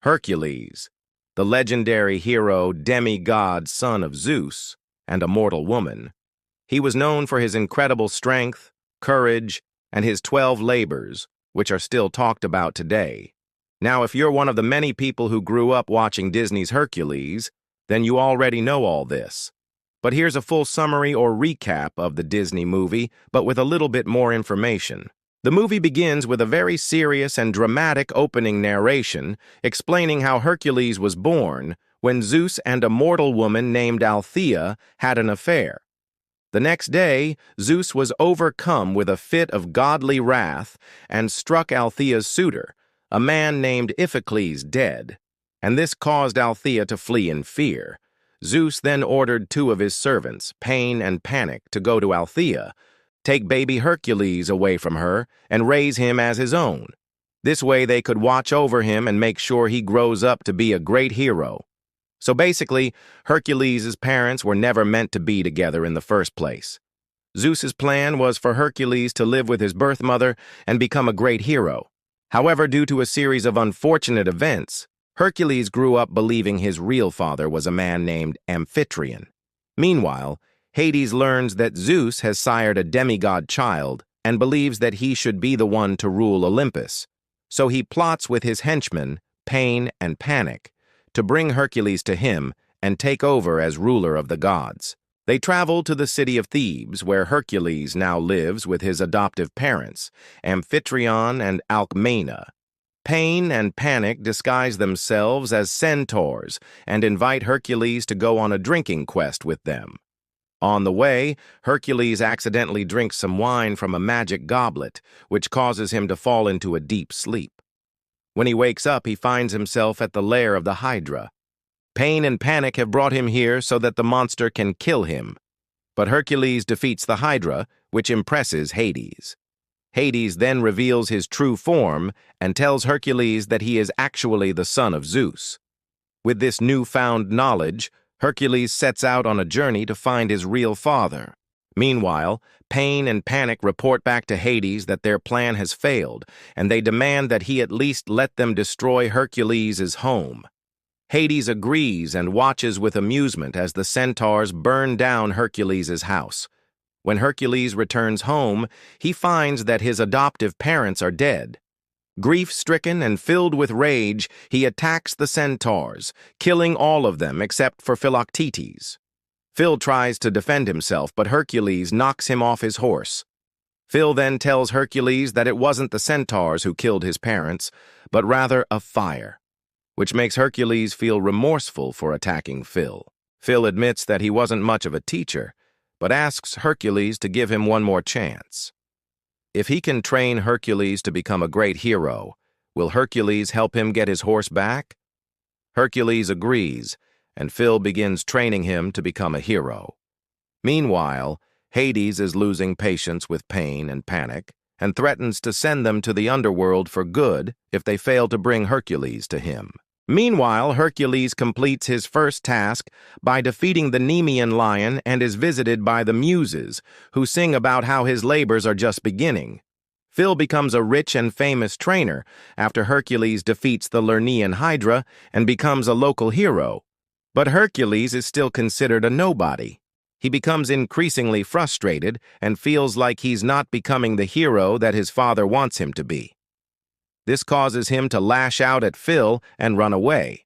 Hercules, the legendary hero, demigod, son of Zeus, and a mortal woman. He was known for his incredible strength, courage, and his 12 labors, which are still talked about today. Now, if you're one of the many people who grew up watching Disney's Hercules, then you already know all this. But here's a full summary or recap of the Disney movie, but with a little bit more information. The movie begins with a very serious and dramatic opening narration explaining how Hercules was born when Zeus and a mortal woman named Althea had an affair. The next day, Zeus was overcome with a fit of godly wrath and struck Althea's suitor, a man named Iphicles, dead, and this caused Althea to flee in fear. Zeus then ordered 2 of his servants, Pain and Panic, to go to Althea, take baby Hercules away from her, and raise him as his own. This way they could watch over him and make sure he grows up to be a great hero. So basically, Hercules' parents were never meant to be together in the first place. Zeus's plan was for Hercules to live with his birth mother and become a great hero. However, due to a series of unfortunate events, Hercules grew up believing his real father was a man named Amphitryon. Meanwhile, Hades learns that Zeus has sired a demigod child and believes that he should be the one to rule Olympus. So he plots with his henchmen, Pain and Panic, to bring Hercules to him and take over as ruler of the gods. They travel to the city of Thebes, where Hercules now lives with his adoptive parents, Amphitryon and Alcmena. Pain and Panic disguise themselves as centaurs and invite Hercules to go on a drinking quest with them. On the way, Hercules accidentally drinks some wine from a magic goblet, which causes him to fall into a deep sleep. When he wakes up, he finds himself at the lair of the Hydra. Pain and Panic have brought him here so that the monster can kill him. But Hercules defeats the Hydra, which impresses Hades. Hades then reveals his true form and tells Hercules that he is actually the son of Zeus. With this newfound knowledge, Hercules sets out on a journey to find his real father. Meanwhile, Pain and Panic report back to Hades that their plan has failed, and they demand that he at least let them destroy Hercules' home. Hades agrees and watches with amusement as the centaurs burn down Hercules' house. When Hercules returns home, he finds that his adoptive parents are dead. Grief-stricken and filled with rage, he attacks the centaurs, killing all of them except for Philoctetes. Phil tries to defend himself, but Hercules knocks him off his horse. Phil then tells Hercules that it wasn't the centaurs who killed his parents, but rather a fire, which makes Hercules feel remorseful for attacking Phil. Phil admits that he wasn't much of a teacher, but asks Hercules to give him one more chance. If he can train Hercules to become a great hero, will Hercules help him get his horse back? Hercules agrees, and Phil begins training him to become a hero. Meanwhile, Hades is losing patience with Pain and Panic and threatens to send them to the underworld for good if they fail to bring Hercules to him. Meanwhile, Hercules completes his first task by defeating the Nemean lion and is visited by the Muses, who sing about how his labors are just beginning. Phil becomes a rich and famous trainer after Hercules defeats the Lernaean Hydra and becomes a local hero. But Hercules is still considered a nobody. He becomes increasingly frustrated and feels like he's not becoming the hero that his father wants him to be. This causes him to lash out at Phil and run away.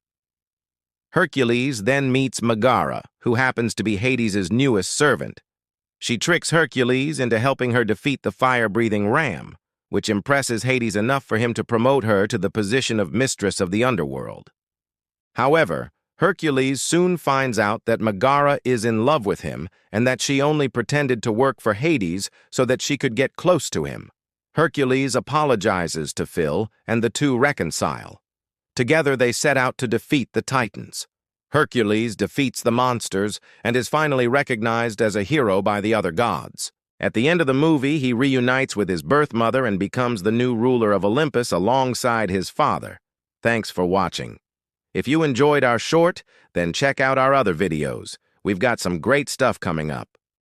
Hercules then meets Megara, who happens to be Hades' newest servant. She tricks Hercules into helping her defeat the fire-breathing ram, which impresses Hades enough for him to promote her to the position of mistress of the underworld. However, Hercules soon finds out that Megara is in love with him and that she only pretended to work for Hades so that she could get close to him. Hercules apologizes to Phil, and the two reconcile. Together they set out to defeat the Titans. Hercules defeats the monsters and is finally recognized as a hero by the other gods. At the end of the movie, he reunites with his birth mother and becomes the new ruler of Olympus alongside his father. Thanks for watching. If you enjoyed our short, then check out our other videos. We've got some great stuff coming up.